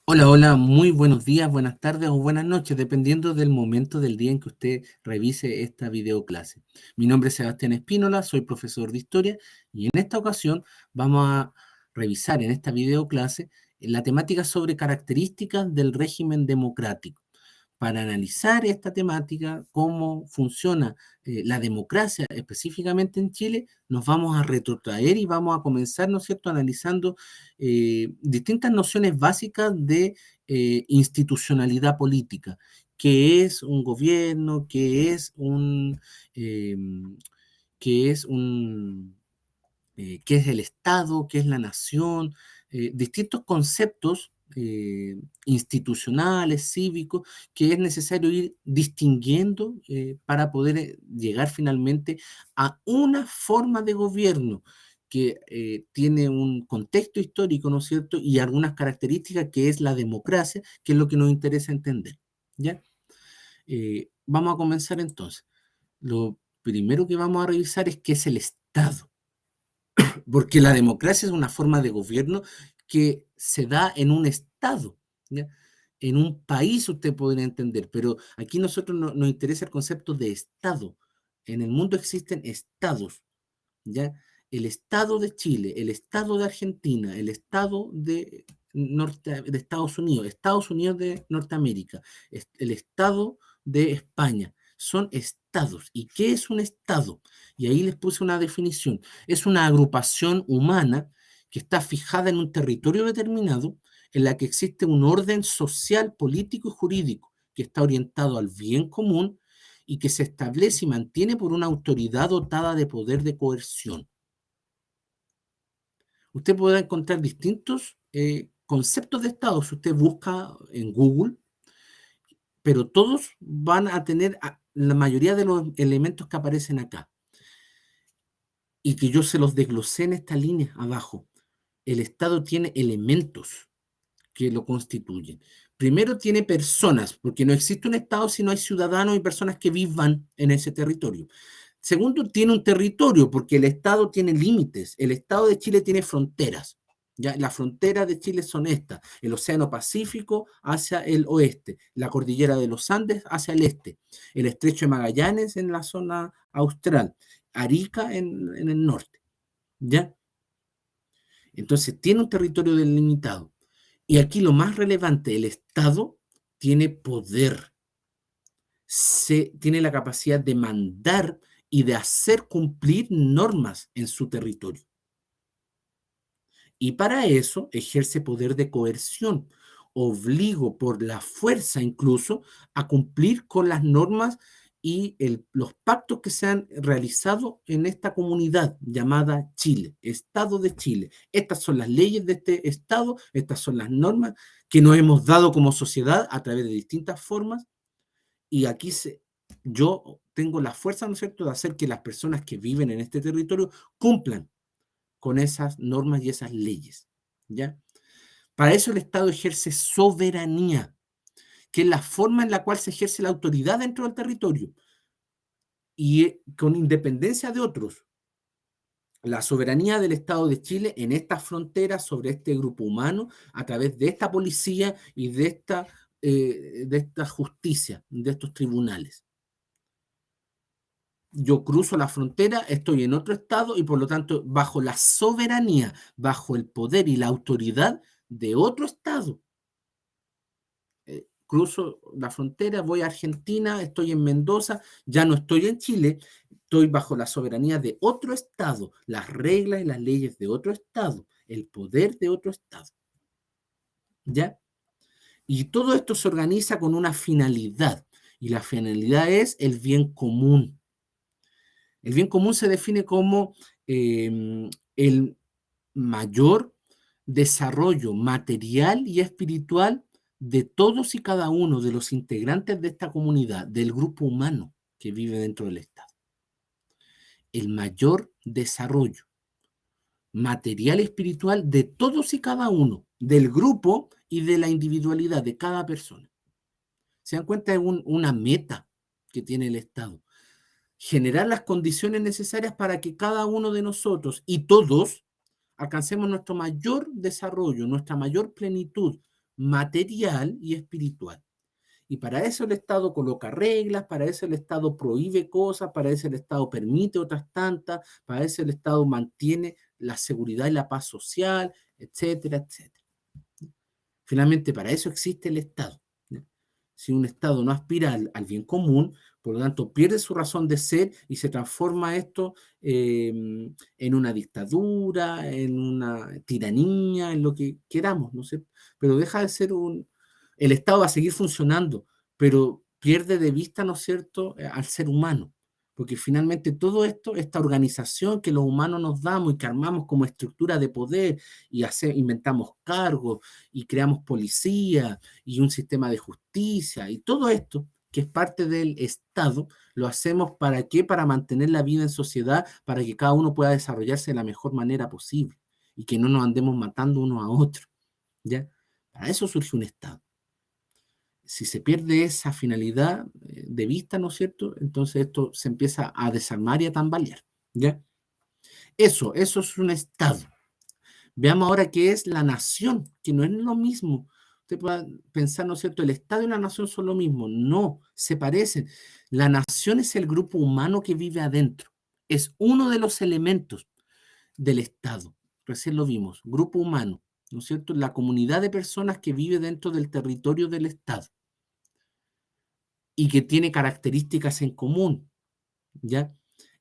Hola, hola, muy buenos días, buenas tardes o buenas noches, dependiendo del momento del día en que usted revise esta videoclase. Mi nombre es Sebastián Espínola, soy profesor de historia y en esta ocasión vamos a revisar en esta videoclase la temática sobre características del régimen democrático. Para analizar esta temática, cómo funciona la democracia específicamente en Chile, nos vamos a retrotraer y vamos a comenzar, ¿no es cierto?, analizando distintas nociones básicas de institucionalidad política, qué es un gobierno, eh, qué es qué es el Estado, qué es la nación, distintos conceptos institucionales, cívicos, que es necesario ir distinguiendo para poder llegar finalmente a una forma de gobierno que tiene un contexto histórico, ¿no es cierto? Y algunas características que es la democracia, que es lo que nos interesa entender, ¿ya? Vamos a comenzar entonces. Lo primero que vamos a revisar es qué es el Estado, porque la democracia es una forma de gobierno que se da en un estado, ¿ya? En un país usted podría entender, pero aquí nosotros nos interesa el concepto de estado. En el mundo existen estados, ¿ya? El estado de Chile, el estado de Argentina, el estado de Estados Unidos de Norteamérica, el estado de España. Son estados. ¿Y qué es un estado? Y ahí les puse una definición. Es una agrupación humana que está fijada en un territorio determinado, en la que existe un orden social, político y jurídico que está orientado al bien común y que se establece y mantiene por una autoridad dotada de poder de coerción. Usted puede encontrar distintos conceptos de Estado si usted busca en Google, pero todos van a tener la mayoría de los elementos que aparecen acá y que yo se los desglosé en esta línea abajo. El Estado tiene elementos que lo constituyen. Primero tiene personas, porque no existe un Estado si no hay ciudadanos y personas que vivan en ese territorio. Segundo, tiene un territorio, porque el Estado tiene límites. El Estado de Chile tiene fronteras. ¿Ya? Las fronteras de Chile son estas: el Océano Pacífico hacia el oeste, la cordillera de los Andes hacia el este, el Estrecho de Magallanes en la zona austral, Arica en el norte. ¿Ya? Entonces, tiene un territorio delimitado. Y aquí lo más relevante, el Estado tiene poder, tiene la capacidad de mandar y de hacer cumplir normas en su territorio. Y para eso ejerce poder de coerción. Obligo por la fuerza incluso a cumplir con las normas y los pactos que se han realizado en esta comunidad llamada Chile, Estado de Chile. Estas son las leyes de este Estado, estas son las normas que nos hemos dado como sociedad a través de distintas formas, y aquí yo tengo la fuerza, ¿no es cierto?, de hacer que las personas que viven en este territorio cumplan con esas normas y esas leyes, ¿ya? Para eso el Estado ejerce soberanía, que es la forma en la cual se ejerce la autoridad dentro del territorio y con independencia de otros. La soberanía del Estado de Chile en estas fronteras sobre este grupo humano a través de esta policía y de esta justicia, de estos tribunales. Yo cruzo la frontera, estoy en otro estado y por lo tanto bajo la soberanía, bajo el poder y la autoridad de otro estado. Cruzo la frontera, voy a Argentina, estoy en Mendoza, ya no estoy en Chile, estoy bajo la soberanía de otro estado, las reglas y las leyes de otro estado, el poder de otro estado. ¿Ya? Y todo esto se organiza con una finalidad, y la finalidad es el bien común. El bien común se define como el mayor desarrollo material y espiritual de todos y cada uno de los integrantes de esta comunidad, del grupo humano que vive dentro del Estado. El mayor desarrollo material y espiritual de todos y cada uno, del grupo y de la individualidad de cada persona. ¿Se dan cuenta de una meta que tiene el Estado? Generar las condiciones necesarias para que cada uno de nosotros y todos alcancemos nuestro mayor desarrollo, nuestra mayor plenitud material y espiritual. Y para eso el Estado coloca reglas, para eso el Estado prohíbe cosas, para eso el Estado permite otras tantas, para eso el Estado mantiene la seguridad y la paz social, etcétera, etcétera. Finalmente, para eso existe el Estado. Si un Estado no aspira al bien común, por lo tanto pierde su razón de ser y se transforma esto en una dictadura, en una tiranía, en lo que queramos, ¿no sé? Pero deja de ser el Estado va a seguir funcionando, pero pierde de vista, ¿no es cierto?, al ser humano. Porque finalmente todo esto, esta organización que los humanos nos damos y que armamos como estructura de poder y inventamos cargos y creamos policía y un sistema de justicia y todo esto que es parte del Estado, lo hacemos ¿para qué? Para mantener la vida en sociedad, para que cada uno pueda desarrollarse de la mejor manera posible y que no nos andemos matando unos a otros, ¿ya? Para eso surge un Estado. Si se pierde esa finalidad de vista, ¿no es cierto? Entonces esto se empieza a desarmar y a tambalear, ¿ya? Eso es un Estado. Veamos ahora qué es la nación, que no es lo mismo. Usted puede pensar, ¿no es cierto?, el Estado y la nación son lo mismo. No, se parecen. La nación es el grupo humano que vive adentro. Es uno de los elementos del Estado. Recién lo vimos, grupo humano, ¿no es cierto? La comunidad de personas que vive dentro del territorio del Estado y que tiene características en común, ¿ya?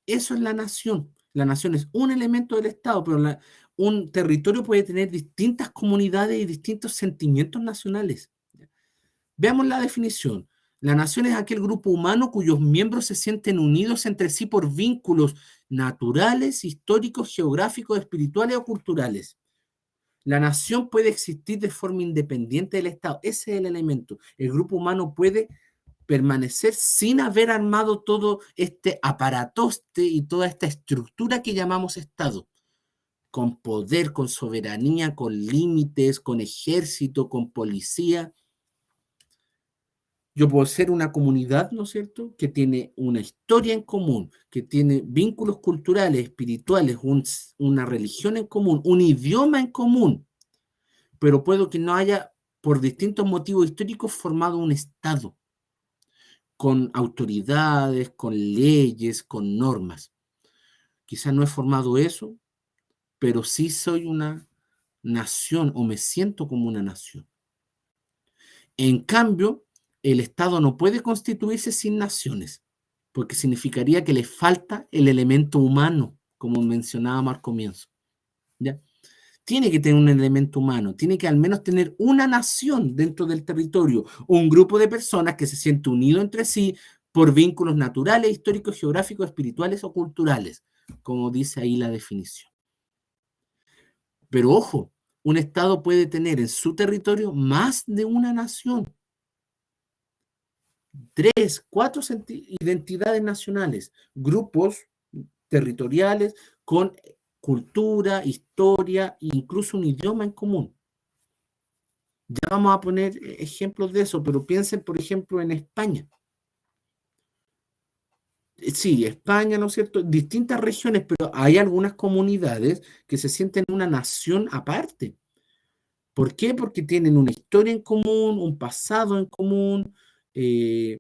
Eso es la nación. La nación es un elemento del Estado, pero un territorio puede tener distintas comunidades y distintos sentimientos nacionales. Veamos la definición. La nación es aquel grupo humano cuyos miembros se sienten unidos entre sí por vínculos naturales, históricos, geográficos, espirituales o culturales. La nación puede existir de forma independiente del Estado. Ese es el elemento. El grupo humano puede permanecer sin haber armado todo este aparatoste y toda esta estructura que llamamos Estado, con poder, con soberanía, con límites, con ejército, con policía. Yo puedo ser una comunidad, ¿no es cierto?, que tiene una historia en común, que tiene vínculos culturales, espirituales, una religión en común, un idioma en común, pero puedo que no haya, por distintos motivos históricos, formado un Estado con autoridades, con leyes, con normas. Quizás no he formado eso, pero sí soy una nación o me siento como una nación. En cambio, el Estado no puede constituirse sin naciones, porque significaría que le falta el elemento humano, como mencionábamos al comienzo. ¿Ya? Tiene que tener un elemento humano, tiene que al menos tener una nación dentro del territorio, un grupo de personas que se siente unido entre sí por vínculos naturales, históricos, geográficos, espirituales o culturales, como dice ahí la definición. Pero ojo, un Estado puede tener en su territorio más de una nación, 3, 4 identidades nacionales, grupos territoriales con cultura, historia e incluso un idioma en común. Ya vamos a poner ejemplos de eso, pero piensen, por ejemplo, en España. Sí, España, ¿no es cierto? Distintas regiones, pero hay algunas comunidades que se sienten una nación aparte. ¿Por qué? Porque tienen una historia en común, un pasado en común, eh,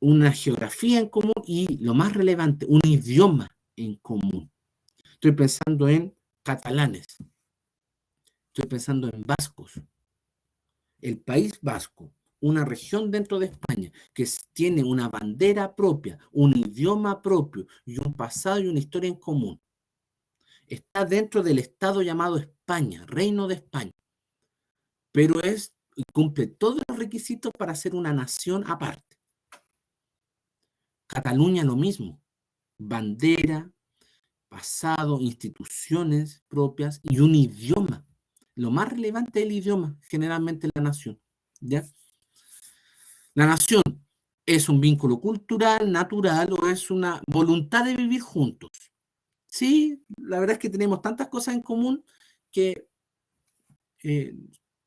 una geografía en común y, lo más relevante, un idioma en común. Estoy pensando en catalanes, estoy pensando en vascos. El País Vasco, una región dentro de España que tiene una bandera propia, un idioma propio y un pasado y una historia en común. Está dentro del Estado llamado España, Reino de España, pero cumple todos los requisitos para ser una nación aparte. Cataluña lo mismo, bandera, pasado, instituciones propias y un idioma. Lo más relevante es el idioma, generalmente la nación, ¿ya? La nación es un vínculo cultural, natural o es una voluntad de vivir juntos. Sí, la verdad es que tenemos tantas cosas en común que eh,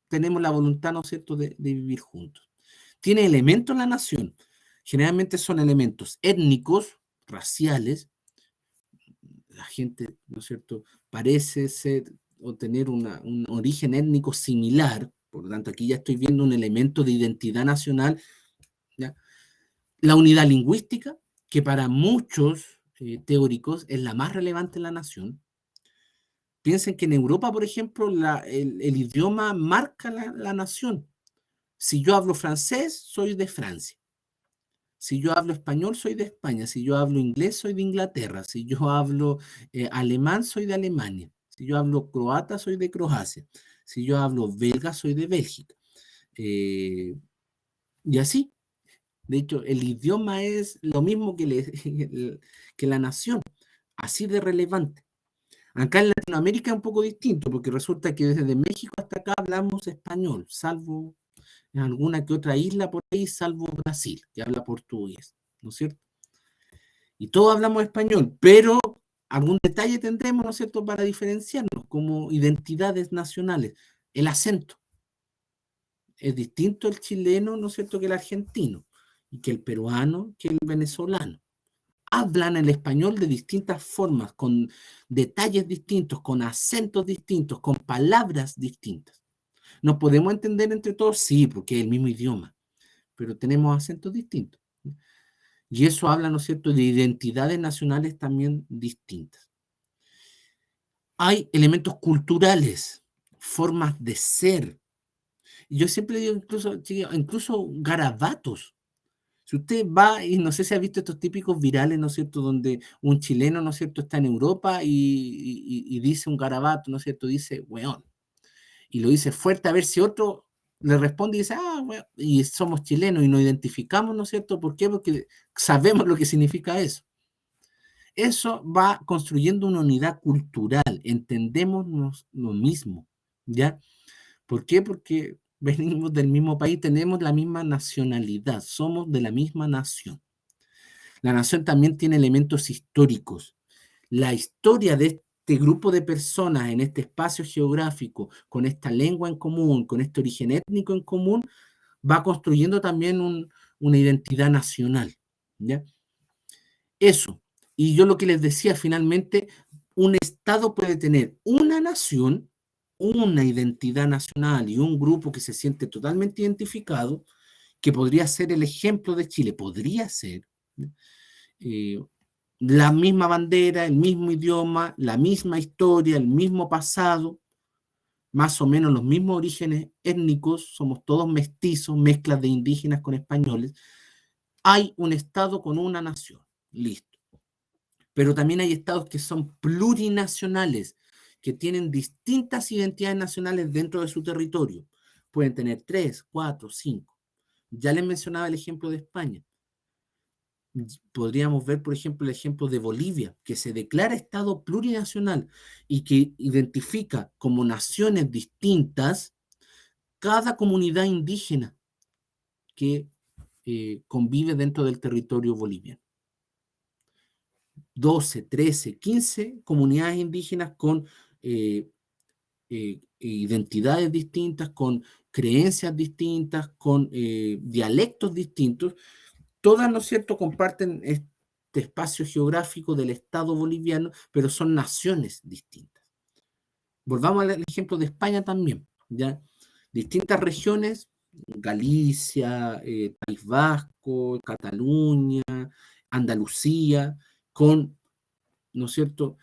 tenemos la voluntad, ¿no es cierto?, de vivir juntos. Tiene elementos la nación. Generalmente son elementos étnicos, raciales. La gente, ¿no es cierto?, parece ser o tener un origen étnico similar, Por lo tanto, aquí ya estoy viendo un elemento de identidad nacional, ¿ya? La unidad lingüística, que para muchos teóricos es la más relevante en la nación. Piensen que en Europa, por ejemplo, el idioma marca la nación. Si yo hablo francés, soy de Francia. Si yo hablo español, soy de España. Si yo hablo inglés, soy de Inglaterra. Si yo hablo alemán, soy de Alemania. Si yo hablo croata, soy de Croacia. Si yo hablo belga, soy de Bélgica. Eh, y así. De hecho, el idioma es lo mismo que la nación, así de relevante. Acá en Latinoamérica es un poco distinto, porque resulta que desde México hasta acá hablamos español, salvo en alguna que otra isla por ahí, salvo Brasil, que habla portugués, ¿no es cierto? Y todos hablamos español, pero algún detalle tendremos, ¿no es cierto?, para diferenciarnos como identidades nacionales. El acento es distinto el chileno, ¿no es cierto?, que el argentino, y que el peruano, que el venezolano. Hablan el español de distintas formas, con detalles distintos, con acentos distintos, con palabras distintas. ¿Nos podemos entender entre todos? Sí, porque es el mismo idioma, pero tenemos acentos distintos. Y eso habla, ¿no es cierto?, de identidades nacionales también distintas. Hay elementos culturales, formas de ser. Y yo siempre digo, incluso garabatos. Si usted va, y no sé si ha visto estos típicos virales, ¿no es cierto?, donde un chileno, ¿no es cierto?, está en Europa y dice un garabato, ¿no es cierto?, dice, weón, y lo dice fuerte a ver si otro le responde y dice, ah, weón, y somos chilenos y nos identificamos, ¿no es cierto? ¿Por qué? Porque sabemos lo que significa eso. Eso va construyendo una unidad cultural, entendemos lo mismo, ¿ya? ¿Por qué? Porque venimos del mismo país, tenemos la misma nacionalidad, somos de la misma nación. La nación también tiene elementos históricos. La historia de este grupo de personas en este espacio geográfico, con esta lengua en común, con este origen étnico en común, va construyendo también una identidad nacional, ¿ya? Eso. Y yo lo que les decía finalmente, un Estado puede tener una nación, una identidad nacional y un grupo que se siente totalmente identificado, que podría ser el ejemplo de Chile, podría ser, eh, la misma bandera, el mismo idioma, la misma historia, el mismo pasado, más o menos los mismos orígenes étnicos, somos todos mestizos, mezclas de indígenas con españoles. Hay un Estado con una nación, listo. Pero también hay estados que son plurinacionales, que tienen distintas identidades nacionales dentro de su territorio. Pueden tener 3, 4, 5. Ya les mencionaba el ejemplo de España. Podríamos ver, por ejemplo, el ejemplo de Bolivia, que se declara Estado plurinacional y que identifica como naciones distintas cada comunidad indígena que convive dentro del territorio boliviano. 12, 13, 15 comunidades indígenas con identidades distintas, con creencias distintas, con dialectos distintos, todas, ¿no es cierto?, comparten este espacio geográfico del Estado boliviano, pero son naciones distintas. Volvamos al ejemplo de España también, ¿ya? Distintas regiones, Galicia, País Vasco, Cataluña, Andalucía, con, ¿no es cierto?,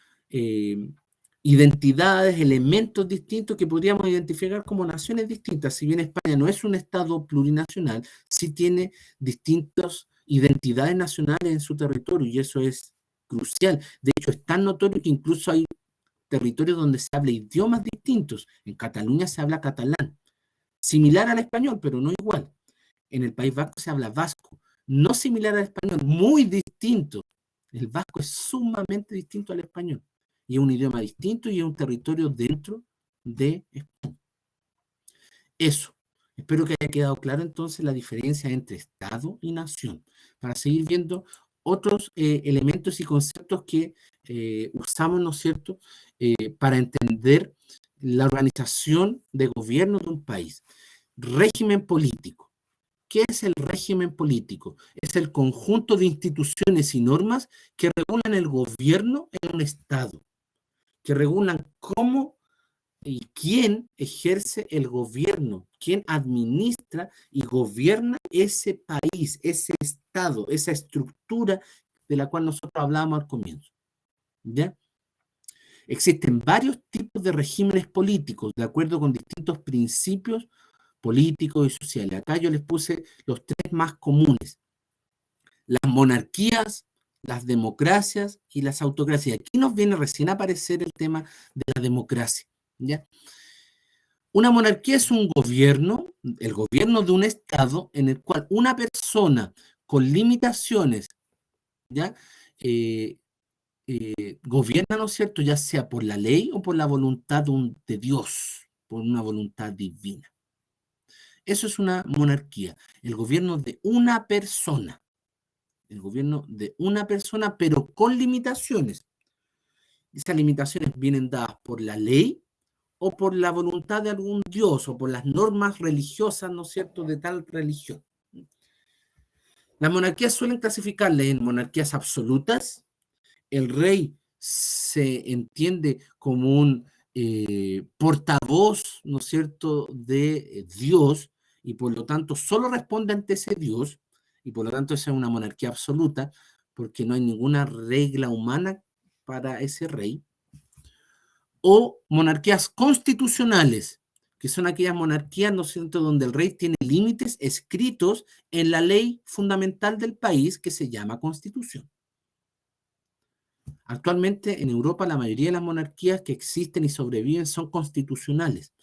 identidades, elementos distintos que podríamos identificar como naciones distintas. Si bien España no es un Estado plurinacional, sí tiene distintas identidades nacionales en su territorio y eso es crucial. De hecho, es tan notorio que incluso hay territorios donde se habla idiomas distintos. En Cataluña se habla catalán, similar al español, pero no igual. En el País Vasco se habla vasco, no similar al español, muy distinto. El vasco es sumamente distinto al español. Y es un idioma distinto y es un territorio dentro de España. Eso. Espero que haya quedado claro entonces la diferencia entre Estado y nación, para seguir viendo otros elementos y conceptos que usamos, ¿no es cierto?, para entender la organización de gobierno de un país. Régimen político. ¿Qué es el régimen político? Es el conjunto de instituciones y normas que regulan el gobierno en un Estado, que regulan cómo y quién ejerce el gobierno, quién administra y gobierna ese país, ese Estado, esa estructura de la cual nosotros hablábamos al comienzo. ¿Ya? Existen varios tipos de regímenes políticos, de acuerdo con distintos principios políticos y sociales. Acá yo les puse los tres más comunes: las monarquías, las democracias y las autocracias. Aquí nos viene recién a aparecer el tema de la democracia. ¿Ya? Una monarquía es un gobierno, el gobierno de un Estado en el cual una persona con limitaciones, ¿ya? Eh, gobierna, ¿no es cierto?, ya sea por la ley o por la voluntad de Dios, por una voluntad divina. Eso es una monarquía, el gobierno de una persona, el gobierno de una persona, pero con limitaciones. Esas limitaciones vienen dadas por la ley o por la voluntad de algún dios o por las normas religiosas, ¿no es cierto?, de tal religión. Las monarquías suelen clasificarlas en monarquías absolutas. El rey se entiende como un portavoz, ¿no es cierto?, de Dios, y por lo tanto solo responde ante ese Dios, y por lo tanto esa es una monarquía absoluta, porque no hay ninguna regla humana para ese rey. O monarquías constitucionales, que son aquellas monarquías, ¿no es cierto?, donde el rey tiene límites escritos en la ley fundamental del país, que se llama Constitución. Actualmente en Europa la mayoría de las monarquías que existen y sobreviven son constitucionales.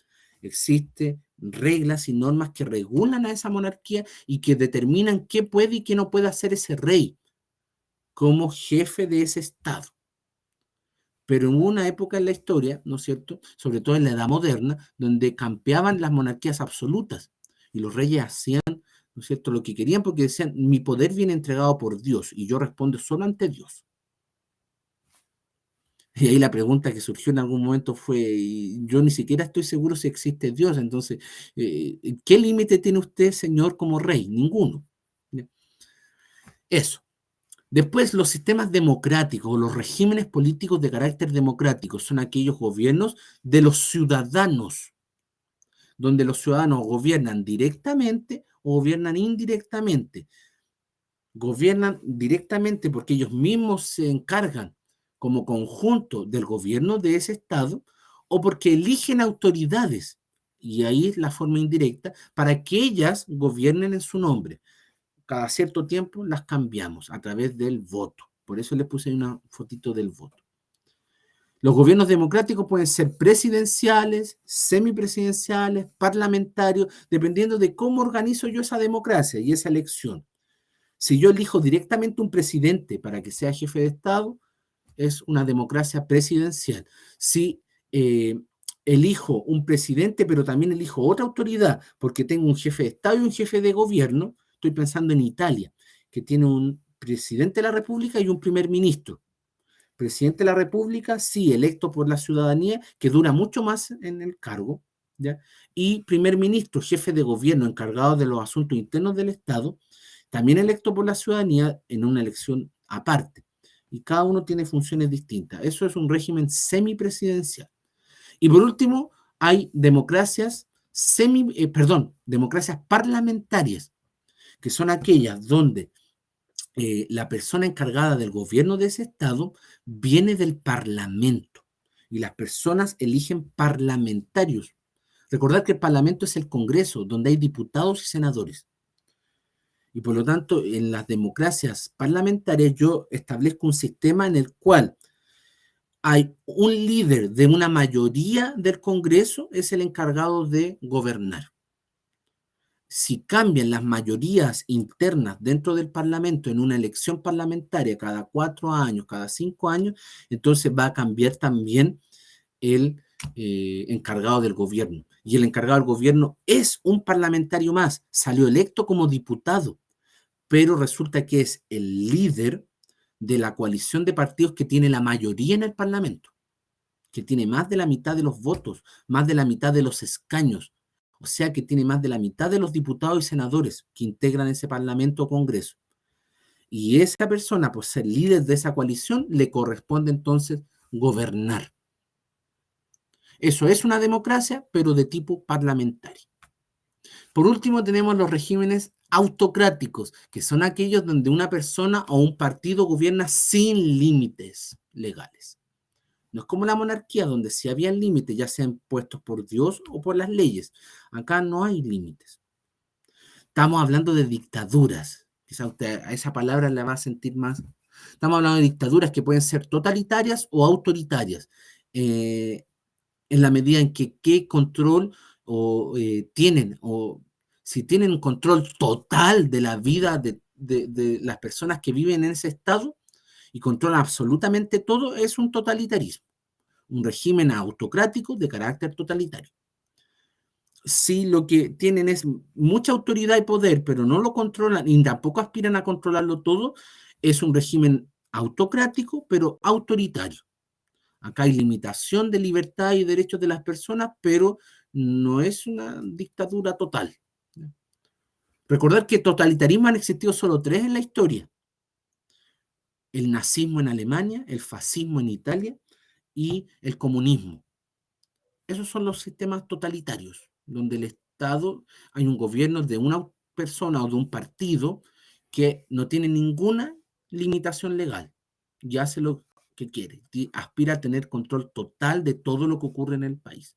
Existen reglas y normas que regulan a esa monarquía y que determinan qué puede y qué no puede hacer ese rey como jefe de ese Estado. Pero hubo una época en la historia, ¿no es cierto?, sobre todo en la Edad Moderna, donde campeaban las monarquías absolutas y los reyes hacían, ¿no es cierto?, lo que querían, porque decían: mi poder viene entregado por Dios y yo respondo solo ante Dios. Y ahí la pregunta que surgió en algún momento fue: y yo ni siquiera estoy seguro si existe Dios, entonces, ¿qué límite tiene usted, señor, como rey? Ninguno. Eso. Después, los sistemas democráticos o los regímenes políticos de carácter democrático son aquellos gobiernos de los ciudadanos, donde los ciudadanos gobiernan directamente o gobiernan indirectamente. Gobiernan directamente porque ellos mismos se encargan como conjunto del gobierno de ese Estado, o porque eligen autoridades, y ahí es la forma indirecta, para que ellas gobiernen en su nombre. Cada cierto tiempo las cambiamos a través del voto. Por eso les puse una fotito del voto. Los gobiernos democráticos pueden ser presidenciales, semipresidenciales, parlamentarios, dependiendo de cómo organizo yo esa democracia y esa elección. Si yo elijo directamente un presidente para que sea jefe de Estado, es una democracia presidencial. Si elijo un presidente, pero también elijo otra autoridad, porque tengo un jefe de Estado y un jefe de gobierno, estoy pensando en Italia, que tiene un presidente de la República y un primer ministro. Presidente de la República, sí, electo por la ciudadanía, que dura mucho más en el cargo, ¿ya? Y primer ministro, jefe de gobierno encargado de los asuntos internos del Estado, también electo por la ciudadanía en una elección aparte. Y cada uno tiene funciones distintas. Eso es un régimen semipresidencial. Y por último, hay democracias democracias parlamentarias, que son aquellas donde la persona encargada del gobierno de ese Estado viene del Parlamento y las personas eligen parlamentarios. Recordad que el Parlamento es el Congreso, donde hay diputados y senadores. Y por lo tanto, en las democracias parlamentarias yo establezco un sistema en el cual hay un líder de una mayoría del Congreso, es el encargado de gobernar. Si cambian las mayorías internas dentro del Parlamento en una elección parlamentaria cada 4 años, cada 5 años, entonces va a cambiar también el encargado del gobierno. Y el encargado del gobierno es un parlamentario más, salió electo como diputado, pero resulta que es el líder de la coalición de partidos que tiene la mayoría en el Parlamento, que tiene más de la mitad de los votos, más de la mitad de los escaños. O sea que tiene más de la mitad de los diputados y senadores que integran ese Parlamento o Congreso. Y esa persona, por ser líder de esa coalición, le corresponde entonces gobernar. Eso es una democracia, pero de tipo parlamentario. Por último, tenemos los regímenes autocráticos, que son aquellos donde una persona o un partido gobierna sin límites legales. No es como la monarquía, donde sí había límites, ya sean puestos por Dios o por las leyes. Acá no hay límites. Estamos hablando de dictaduras. Quizá usted a esa palabra la va a sentir más. Estamos hablando de dictaduras que pueden ser totalitarias o autoritarias. Eh, en la medida en que qué control tienen, o si tienen un control total de la vida de las personas que viven en ese estado y controlan absolutamente todo, es un totalitarismo, un régimen autocrático de carácter totalitario. Si lo que tienen es mucha autoridad y poder, pero no lo controlan y tampoco aspiran a controlarlo todo, es un régimen autocrático, pero autoritario. Acá hay limitación de libertad y derechos de las personas, pero no es una dictadura total. Recordar que totalitarismo han existido solo tres en la historia: el nazismo en Alemania, el fascismo en Italia y el comunismo. Esos son los sistemas totalitarios, donde el Estado, hay un gobierno de una persona o de un partido que no tiene ninguna limitación legal y hace lo que quiere, aspira a tener control total de todo lo que ocurre en el país.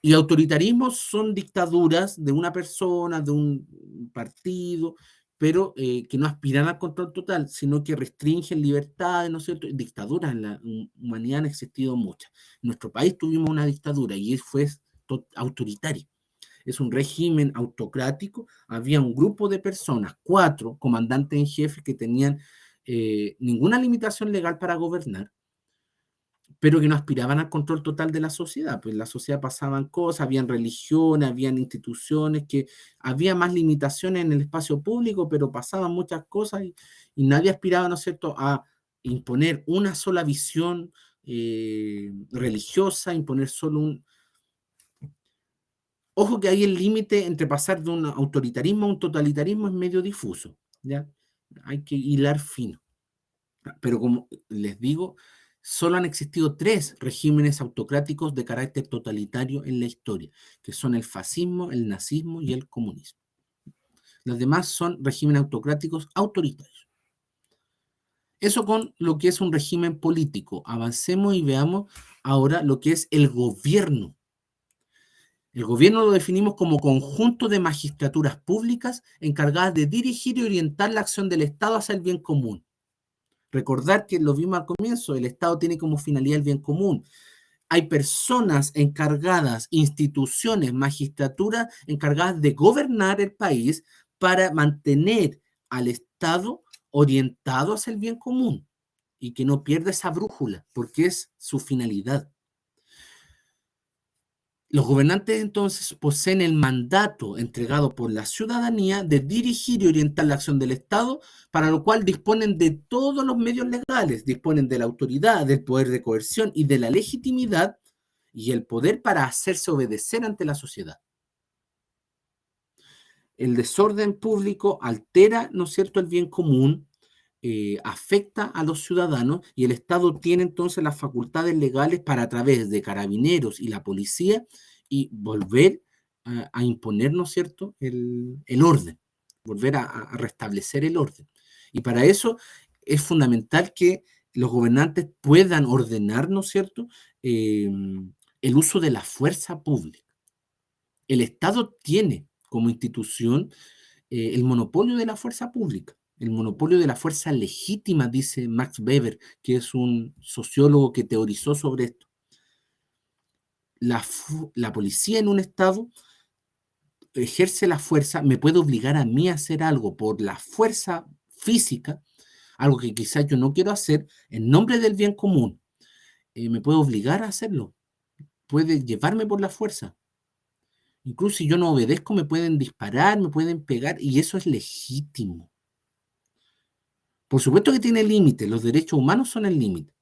Y autoritarismos son dictaduras de una persona, de un partido, pero que no aspiran al control total, sino que restringen libertades, ¿no es cierto? Dictaduras en la humanidad han existido muchas. En nuestro país tuvimos una dictadura y fue autoritaria. Es un régimen autocrático. Había un grupo de personas, 4 comandantes en jefe que tenían ninguna limitación legal para gobernar, pero que no aspiraban al control total de la sociedad. Pues en la sociedad pasaban cosas, habían religiones, habían instituciones, que había más limitaciones en el espacio público, pero pasaban muchas cosas y nadie aspiraba, ¿no es cierto?, a imponer una sola visión religiosa, imponer solo un... Ojo que ahí el límite entre pasar de un autoritarismo a un totalitarismo es medio difuso, ¿ya? Hay que hilar fino. Pero como les digo, solo han existido 3 regímenes autocráticos de carácter totalitario en la historia, que son el fascismo, el nazismo y el comunismo. Los demás son regímenes autocráticos autoritarios. Eso con lo que es un régimen político. Avancemos y veamos ahora lo que es el gobierno. El gobierno lo definimos como conjunto de magistraturas públicas encargadas de dirigir y orientar la acción del Estado hacia el bien común. Recordar que lo vimos al comienzo, el Estado tiene como finalidad el bien común. Hay personas encargadas, instituciones, magistraturas encargadas de gobernar el país para mantener al Estado orientado hacia el bien común y que no pierda esa brújula, porque es su finalidad. Los gobernantes entonces poseen el mandato entregado por la ciudadanía de dirigir y orientar la acción del Estado, para lo cual disponen de todos los medios legales, disponen de la autoridad, del poder de coerción y de la legitimidad y el poder para hacerse obedecer ante la sociedad. El desorden público altera, ¿no es cierto?, el bien común, afecta a los ciudadanos y el Estado tiene entonces las facultades legales para, a través de carabineros y la policía, y volver a imponer, ¿no es cierto?, el orden, volver a restablecer el orden. Y para eso es fundamental que los gobernantes puedan ordenar, ¿no es cierto?, el uso de la fuerza pública. El Estado tiene como institución el monopolio de la fuerza pública, el monopolio de la fuerza legítima, dice Max Weber, que es un sociólogo que teorizó sobre esto. La policía en un Estado ejerce la fuerza, me puede obligar a mí a hacer algo por la fuerza física, algo que quizás yo no quiero hacer, en nombre del bien común. Me puede obligar a hacerlo, puede llevarme por la fuerza. Incluso si yo no obedezco, me pueden disparar, me pueden pegar, y eso es legítimo. Por supuesto que tiene límites, los derechos humanos son el límite,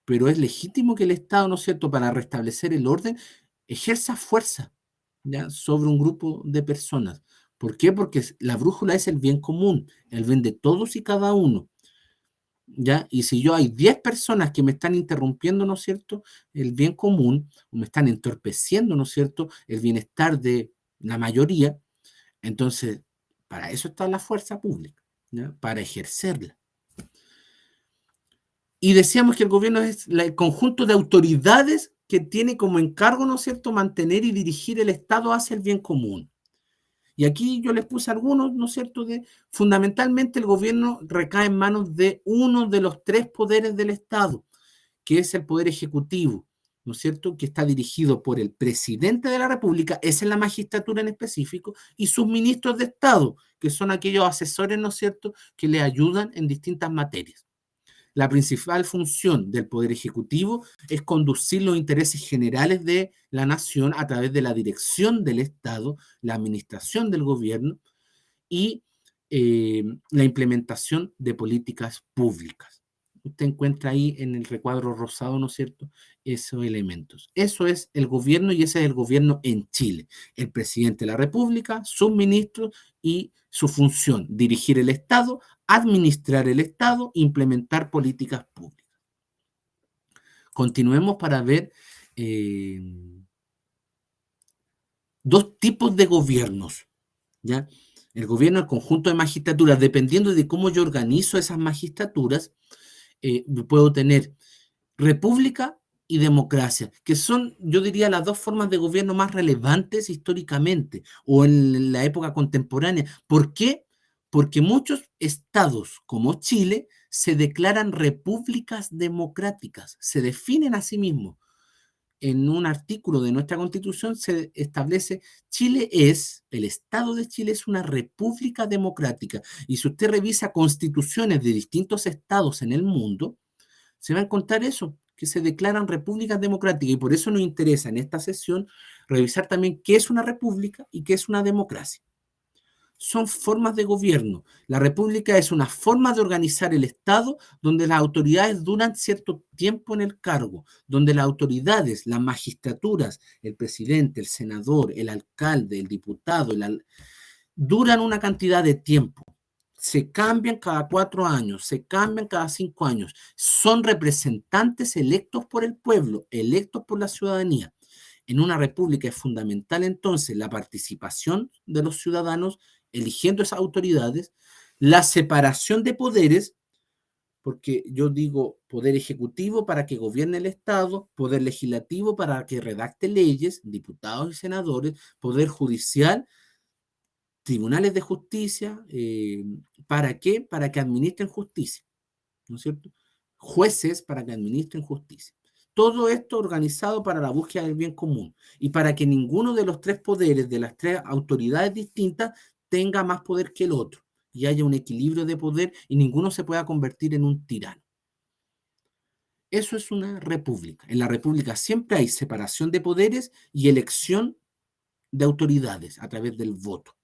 pero es legítimo que el Estado, ¿no es cierto?, para restablecer el orden, ejerza fuerza, ¿ya?, sobre un grupo de personas. ¿Por qué? Porque la brújula es el bien común, el bien de todos y cada uno. ¿ya? Y si yo hay 10 personas que me están interrumpiendo, ¿no es cierto?, el bien común, o me están entorpeciendo, ¿no es cierto?, el bienestar de la mayoría, entonces, para eso está la fuerza pública, ¿ya? Para ejercerla. Y decíamos que el gobierno es el conjunto de autoridades que tiene como encargo, ¿no es cierto?, mantener y dirigir el Estado hacia el bien común. Y aquí yo les puse algunos, ¿no es cierto?, de fundamentalmente el gobierno recae en manos de uno de los tres poderes del Estado, que es el poder ejecutivo, ¿no es cierto?, que está dirigido por el presidente de la República, esa es la magistratura en específico, y sus ministros de Estado, que son aquellos asesores, ¿no es cierto?, que le ayudan en distintas materias. La principal función del Poder Ejecutivo es conducir los intereses generales de la nación a través de la dirección del Estado, la administración del gobierno y la implementación de políticas públicas. Usted encuentra ahí en el recuadro rosado, ¿no es cierto?, esos elementos. Eso es el gobierno y ese es el gobierno en Chile. El presidente de la República, sus ministros y su función, dirigir el Estado, administrar el Estado, implementar políticas públicas. Continuemos para ver eh, dos tipos de gobiernos, ¿ya? El gobierno, el conjunto de magistraturas, dependiendo de cómo yo organizo esas magistraturas, puedo tener república y democracia, que son, yo diría, las dos formas de gobierno más relevantes históricamente o en la época contemporánea. ¿Por qué? Porque muchos estados como Chile se declaran repúblicas democráticas, se definen a sí mismos. En un artículo de nuestra Constitución se establece el Estado de Chile es una república democrática. Y si usted revisa constituciones de distintos estados en el mundo, se va a encontrar eso, que se declaran repúblicas democráticas. Y por eso nos interesa en esta sesión revisar también qué es una república y qué es una democracia. Son formas de gobierno. La república es una forma de organizar el Estado donde las autoridades duran cierto tiempo en el cargo, donde las autoridades, las magistraturas, el presidente, el senador, el alcalde, el diputado, duran una cantidad de tiempo. Se cambian cada 4 años, se cambian cada 5 años. Son representantes electos por el pueblo, electos por la ciudadanía. En una república es fundamental entonces la participación de los ciudadanos eligiendo esas autoridades, la separación de poderes, porque yo digo poder ejecutivo para que gobierne el Estado, poder legislativo para que redacte leyes, diputados y senadores, poder judicial, tribunales de justicia, ¿para qué? Para que administren justicia, ¿no es cierto? Jueces para que administren justicia. Todo esto organizado para la búsqueda del bien común y para que ninguno de los tres poderes, de las tres autoridades distintas, tenga más poder que el otro y haya un equilibrio de poder y ninguno se pueda convertir en un tirano. Eso es una república. En la república siempre hay separación de poderes y elección de autoridades a través del voto.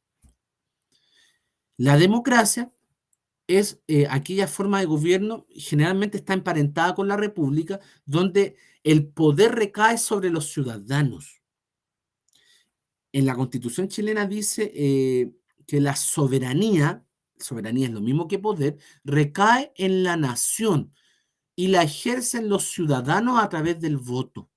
La democracia es aquella forma de gobierno, generalmente está emparentada con la república, donde el poder recae sobre los ciudadanos. En la Constitución chilena dice que la soberanía es lo mismo que poder, recae en la nación y la ejercen los ciudadanos a través del voto.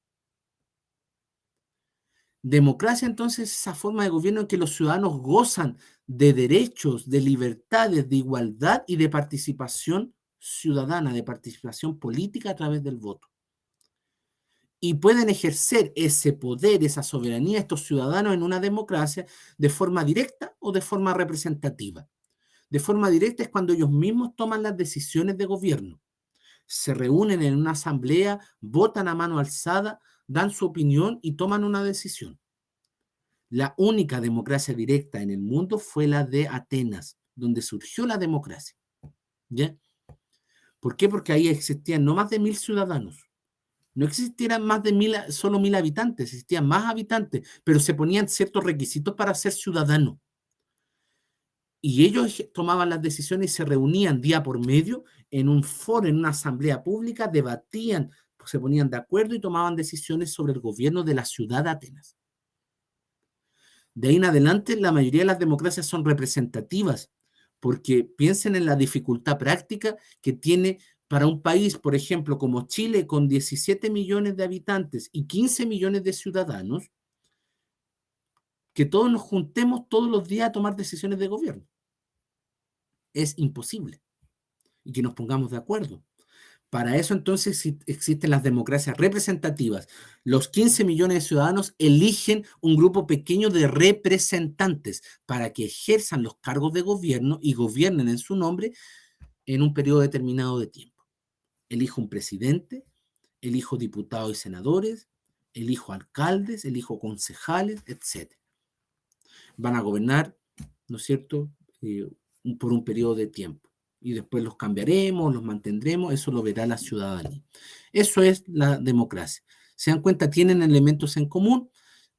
Democracia, entonces, es esa forma de gobierno en que los ciudadanos gozan de derechos, de libertades, de igualdad y de participación ciudadana, de participación política a través del voto. Y pueden ejercer ese poder, esa soberanía, estos ciudadanos en una democracia de forma directa o de forma representativa. De forma directa es cuando ellos mismos toman las decisiones de gobierno. Se reúnen en una asamblea, votan a mano alzada, dan su opinión y toman una decisión. La única democracia directa en el mundo fue la de Atenas, donde surgió la democracia. ¿Ya? ¿Por qué? Porque ahí existían no más de 1000 ciudadanos. No existieran más de 1000, solo 1000 habitantes, existían más habitantes, pero se ponían ciertos requisitos para ser ciudadano. Y ellos tomaban las decisiones y se reunían día por medio en un foro, en una asamblea pública, debatían, se ponían de acuerdo y tomaban decisiones sobre el gobierno de la ciudad de Atenas. De ahí en adelante, la mayoría de las democracias son representativas, porque piensen en la dificultad práctica que tiene Para un país, por ejemplo, como Chile, con 17 millones de habitantes y 15 millones de ciudadanos, que todos nos juntemos todos los días a tomar decisiones de gobierno. Es imposible. Y que nos pongamos de acuerdo. Para eso entonces existen las democracias representativas. Los 15 millones de ciudadanos eligen un grupo pequeño de representantes para que ejerzan los cargos de gobierno y gobiernen en su nombre en un periodo determinado de tiempo. Elijo un presidente, elijo diputados y senadores, elijo alcaldes, elijo concejales, etc. Van a gobernar, ¿no es cierto?, por un periodo de tiempo. Y después los cambiaremos, los mantendremos, eso lo verá la ciudadanía. Eso es la democracia. Se dan cuenta, tienen elementos en común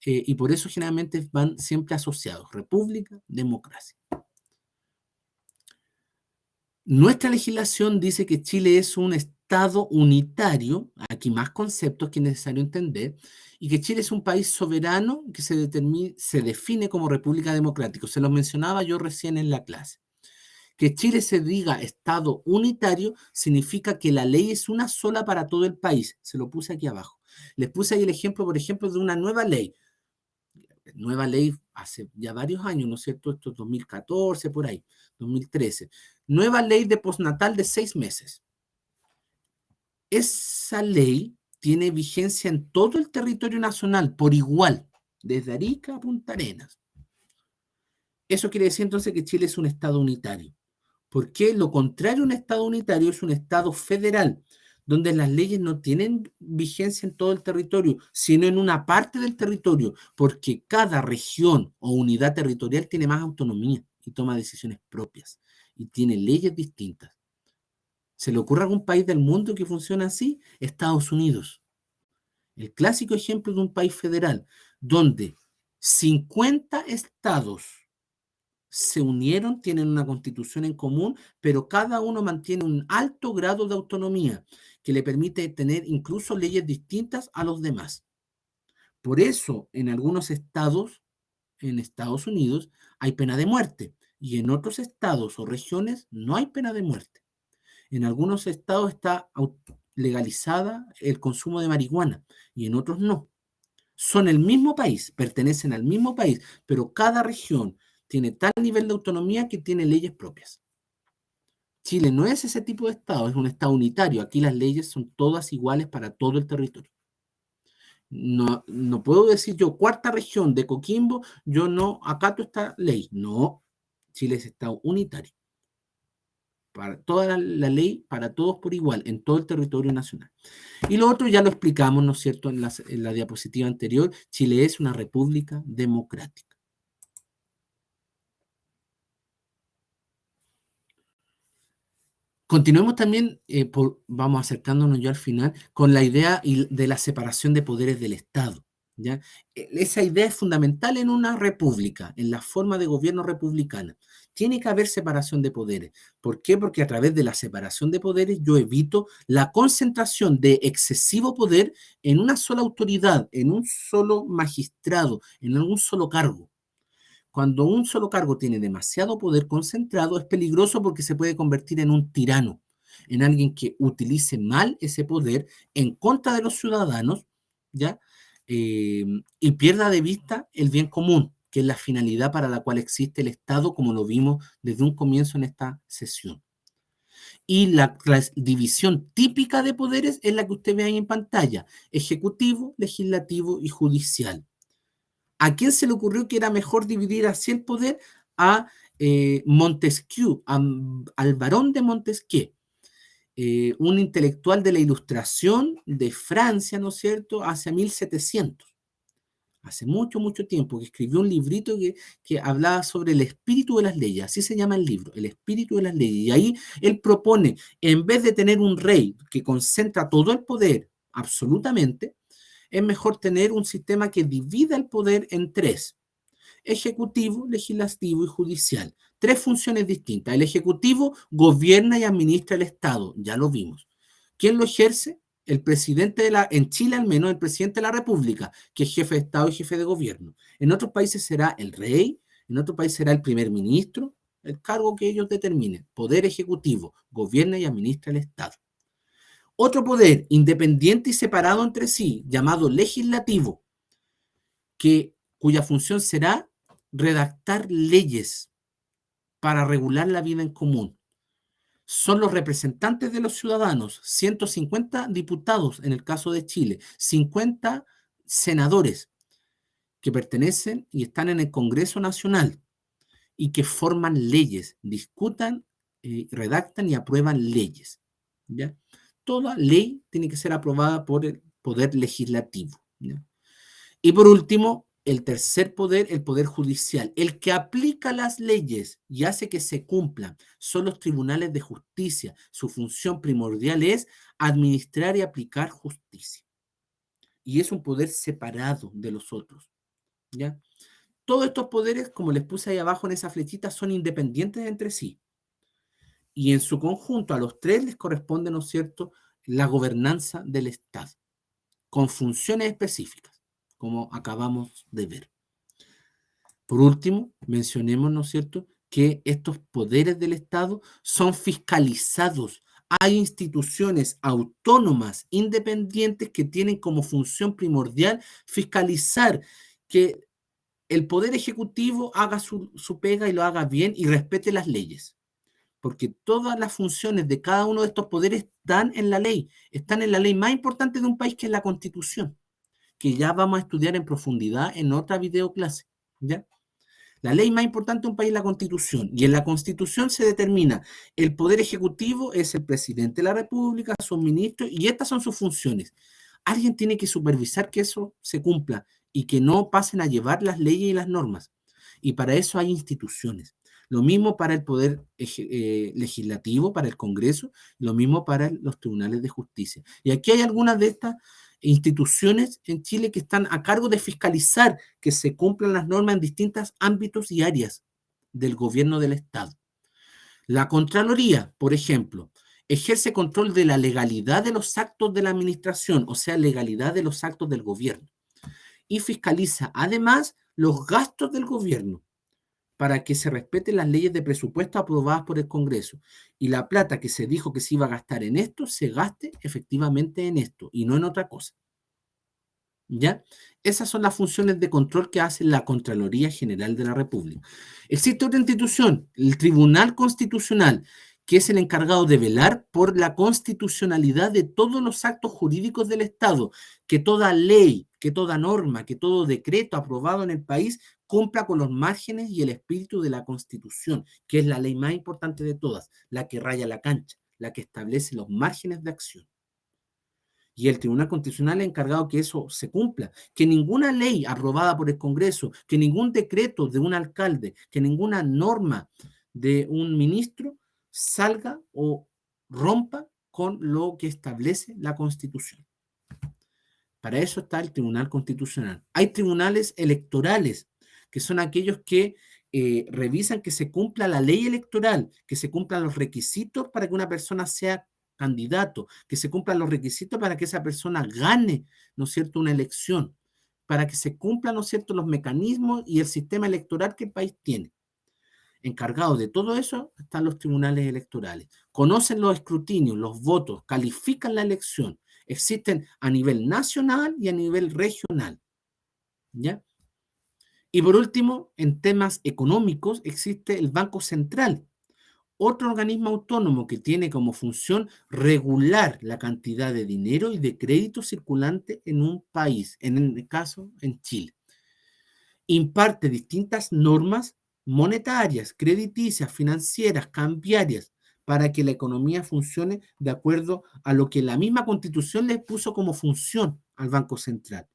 y por eso generalmente van siempre asociados. República, democracia. Nuestra legislación dice que Chile es un Estado unitario, aquí más conceptos que es necesario entender, y que Chile es un país soberano que se define como república democrática. Se lo mencionaba yo recién en la clase. Que Chile se diga Estado unitario significa que la ley es una sola para todo el país. Se lo puse aquí abajo. Les puse ahí el ejemplo, por ejemplo, de una nueva ley. Nueva ley hace ya varios años, ¿no es cierto? Esto es 2014, por ahí, 2013. Nueva ley de postnatal de 6 meses. Esa ley tiene vigencia en todo el territorio nacional por igual, desde Arica a Punta Arenas. Eso quiere decir entonces que Chile es un Estado unitario. Porque lo contrario a un Estado unitario es un Estado federal, donde las leyes no tienen vigencia en todo el territorio, sino en una parte del territorio, porque cada región o unidad territorial tiene más autonomía y toma decisiones propias y tiene leyes distintas. ¿Se le ocurre a algún país del mundo que funciona así? Estados Unidos. El clásico ejemplo de un país federal, donde 50 estados se unieron, tienen una constitución en común, pero cada uno mantiene un alto grado de autonomía que le permite tener incluso leyes distintas a los demás. Por eso, en algunos estados, en Estados Unidos, hay pena de muerte y en otros estados o regiones no hay pena de muerte. En algunos estados está legalizada el consumo de marihuana y en otros no. Son el mismo país, pertenecen al mismo país, pero cada región tiene tal nivel de autonomía que tiene leyes propias. Chile no es ese tipo de Estado, es un Estado unitario. Aquí las leyes son todas iguales para todo el territorio. No, no puedo decir yo, cuarta región de Coquimbo, yo no acato esta ley. No, Chile es Estado unitario. Para toda la ley, para todos por igual, en todo el territorio nacional. Y lo otro ya lo explicamos, ¿no es cierto?, en la diapositiva anterior. Chile es una república democrática. Continuemos también, vamos acercándonos ya al final, con la idea de la separación de poderes del Estado, ¿ya? Esa idea es fundamental en una república, en la forma de gobierno republicana. Tiene que haber separación de poderes. ¿Por qué? Porque a través de la separación de poderes yo evito la concentración de excesivo poder en una sola autoridad, en un solo magistrado, en un solo cargo. Cuando un solo cargo tiene demasiado poder concentrado, es peligroso porque se puede convertir en un tirano, en alguien que utilice mal ese poder en contra de los ciudadanos, ¿ya? Y pierda de vista el bien común, que es la finalidad para la cual existe el Estado, como lo vimos desde un comienzo en esta sesión. Y la división típica de poderes es la que usted ve ahí en pantalla: ejecutivo, legislativo y judicial. ¿A quién se le ocurrió que era mejor dividir así el poder? A Montesquieu, al barón de Montesquieu, un intelectual de la Ilustración de Francia, ¿no es cierto?, hacia 1700, hace mucho, mucho tiempo, que escribió un librito que hablaba sobre el espíritu de las leyes, así se llama el libro, el espíritu de las leyes, y ahí él propone, en vez de tener un rey que concentra todo el poder absolutamente, es mejor tener un sistema que divida el poder en tres: ejecutivo, legislativo y judicial. Tres funciones distintas. El ejecutivo gobierna y administra el Estado, ya lo vimos. ¿Quién lo ejerce? El presidente en Chile al menos, el presidente de la República, que es jefe de Estado y jefe de gobierno. En otros países será el rey, en otros países será el primer ministro, el cargo que ellos determinen. Poder ejecutivo, gobierna y administra el Estado. Otro poder independiente y separado entre sí, llamado legislativo, cuya función será redactar leyes para regular la vida en común. Son los representantes de los ciudadanos, 150 diputados en el caso de Chile, 50 senadores que pertenecen y están en el Congreso Nacional y que forman leyes, discutan, redactan y aprueban leyes. ¿Ya? Toda ley tiene que ser aprobada por el Poder Legislativo. ¿Ya? Y por último, el tercer poder, el poder judicial, el que aplica las leyes y hace que se cumplan, son los tribunales de justicia. Su función primordial es administrar y aplicar justicia. Y es un poder separado de los otros. ¿Ya? Todos estos poderes, como les puse ahí abajo en esa flechita, son independientes entre sí. Y en su conjunto, a los tres les corresponde, ¿no es cierto?, la gobernanza del Estado, con funciones específicas, como acabamos de ver. Por último, mencionemos, ¿no es cierto?, que estos poderes del Estado son fiscalizados. Hay instituciones autónomas, independientes, que tienen como función primordial fiscalizar que el Poder Ejecutivo haga su pega y lo haga bien y respete las leyes. Porque todas las funciones de cada uno de estos poderes están en la ley más importante de un país, que es la Constitución, que ya vamos a estudiar en profundidad en otra videoclase, ¿ya? La ley más importante de un país es la Constitución, y en la Constitución se determina el Poder Ejecutivo es el presidente de la República, sus ministros, y estas son sus funciones. Alguien tiene que supervisar que eso se cumpla y que no pasen a llevar las leyes y las normas. Y para eso hay instituciones. Lo mismo para el Poder Legislativo, para el Congreso, lo mismo para los tribunales de justicia. Y aquí hay algunas de estas instituciones en Chile que están a cargo de fiscalizar que se cumplan las normas en distintos ámbitos y áreas del gobierno del Estado. La Contraloría, por ejemplo, ejerce control de la legalidad de los actos de la administración, o sea, legalidad de los actos del gobierno, y fiscaliza además los gastos del gobierno para que se respeten las leyes de presupuesto aprobadas por el Congreso y la plata que se dijo que se iba a gastar en esto, se gaste efectivamente en esto y no en otra cosa. ¿Ya? Esas son las funciones de control que hace la Contraloría General de la República. Existe otra institución, el Tribunal Constitucional, que es el encargado de velar por la constitucionalidad de todos los actos jurídicos del Estado, que toda ley, que toda norma, que todo decreto aprobado en el país cumpla con los márgenes y el espíritu de la Constitución, que es la ley más importante de todas, la que raya la cancha, la que establece los márgenes de acción. Y el Tribunal Constitucional es encargado que eso se cumpla, que ninguna ley aprobada por el Congreso, que ningún decreto de un alcalde, que ninguna norma de un ministro salga o rompa con lo que establece la Constitución. Para eso está el Tribunal Constitucional. Hay tribunales electorales, que son aquellos que revisan que se cumpla la ley electoral, que se cumplan los requisitos para que una persona sea candidato, que se cumplan los requisitos para que esa persona gane, ¿no es cierto?, una elección, para que se cumplan, ¿no es cierto?, los mecanismos y el sistema electoral que el país tiene. Encargados de todo eso están los tribunales electorales. Conocen los escrutinios, los votos, califican la elección. Existen a nivel nacional y a nivel regional. ¿Ya? Y por último, en temas económicos, existe el Banco Central, otro organismo autónomo que tiene como función regular la cantidad de dinero y de crédito circulante en un país, en el caso en Chile. Imparte distintas normas monetarias, crediticias, financieras, cambiarias, para que la economía funcione de acuerdo a lo que la misma Constitución le puso como función al Banco Central,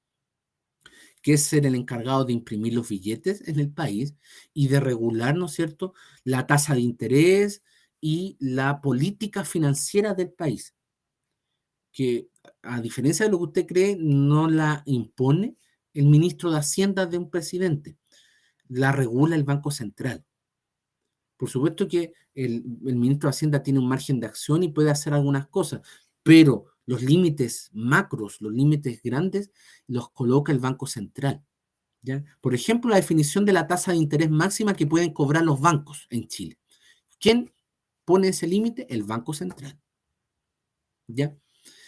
que es ser el encargado de imprimir los billetes en el país y de regular, ¿no es cierto?, la tasa de interés y la política financiera del país, que a diferencia de lo que usted cree, no la impone el ministro de Hacienda de un presidente, la regula el Banco Central. Por supuesto que el ministro de Hacienda tiene un margen de acción y puede hacer algunas cosas, pero los límites macros, los límites grandes, los coloca el Banco Central. ¿Ya? Por ejemplo, la definición de la tasa de interés máxima que pueden cobrar los bancos en Chile. ¿Quién pone ese límite? El Banco Central. ¿Ya?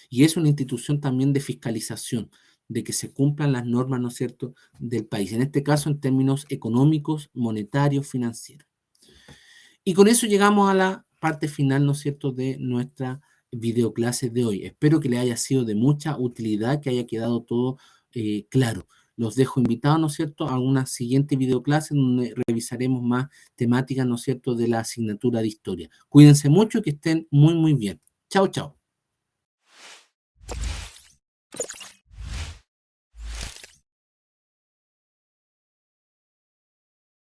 y es una institución también de fiscalización, de que se cumplan las normas, ¿no es cierto?, del país, en este caso en términos económicos, monetarios, financieros. Y con eso llegamos a la parte final, ¿no es cierto?, de nuestra videoclase de hoy. Espero que le haya sido de mucha utilidad, que haya quedado todo claro. Los dejo invitados, ¿no es cierto?, a una siguiente videoclase donde revisaremos más temáticas, ¿no es cierto?, de la asignatura de historia. Cuídense mucho y que estén muy, muy bien. Chao, chao.